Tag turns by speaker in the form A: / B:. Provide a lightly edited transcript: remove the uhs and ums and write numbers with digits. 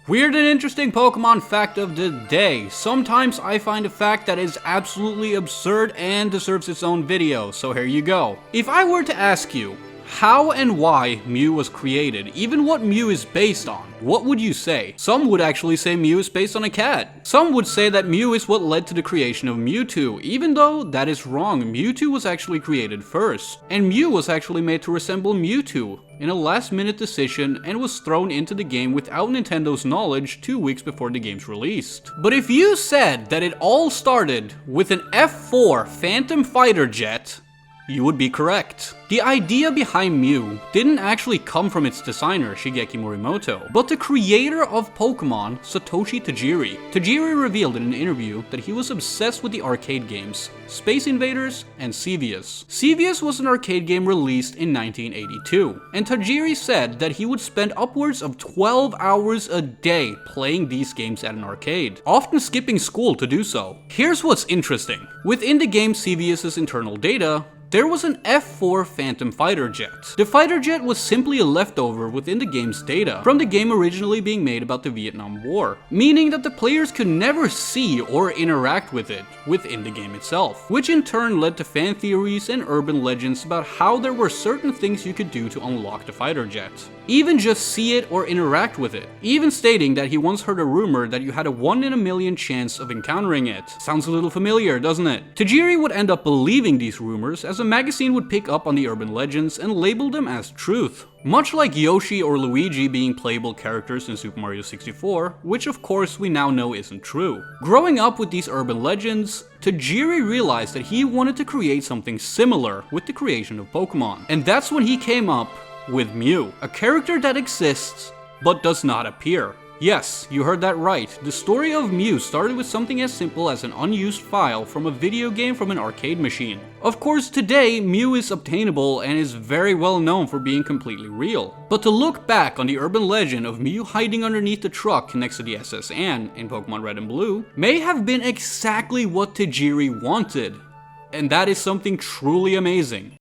A: Weird and interesting Pokemon fact of the day. Sometimes I find a fact that is absolutely absurd and deserves its own video, so here you go. If I were to ask you how and why Mew was created, even what Mew is based on, what would you say? Some would actually say Mew is based on a cat. Some would say that Mew is what led to the creation of Mewtwo, even though that is wrong. Mewtwo was actually created first, and Mew was actually made to resemble Mewtwo in a last-minute decision and was thrown into the game without Nintendo's knowledge 2 weeks before the game's released. But if you said that it all started with an F4 Phantom Fighter Jet, you would be correct. The idea behind Mew didn't actually come from its designer, Shigeki Morimoto, but the creator of Pokemon, Satoshi Tajiri. Tajiri revealed in an interview that he was obsessed with the arcade games, Space Invaders and Xevious. Xevious was an arcade game released in 1982, and Tajiri said that he would spend upwards of 12 hours a day playing these games at an arcade, often skipping school to do so. Here's what's interesting. Within the game Xevious's internal data, there was an F4 Phantom Fighter Jet. The fighter jet was simply a leftover within the game's data from the game originally being made about the Vietnam War, meaning that the players could never see or interact with it within the game itself, which in turn led to fan theories and urban legends about how there were certain things you could do to unlock the fighter jet. Even just see it or interact with it, even stating that he once heard a rumor that you had a 1 in a million chance of encountering it. Sounds a little familiar, doesn't it? Tajiri would end up believing these rumors as a magazine would pick up on the urban legends and label them as truth. Much like Yoshi or Luigi being playable characters in Super Mario 64, which of course we now know isn't true. Growing up with these urban legends, Tajiri realized that he wanted to create something similar with the creation of Pokemon. And that's when he came up with Mew, a character that exists but does not appear. Yes, you heard that right. The story of Mew started with something as simple as an unused file from a video game from an arcade machine. Of course, today, Mew is obtainable and is very well known for being completely real. But to look back on the urban legend of Mew hiding underneath the truck next to the SS Anne in Pokemon Red and Blue may have been exactly what Tajiri wanted. And that is something truly amazing.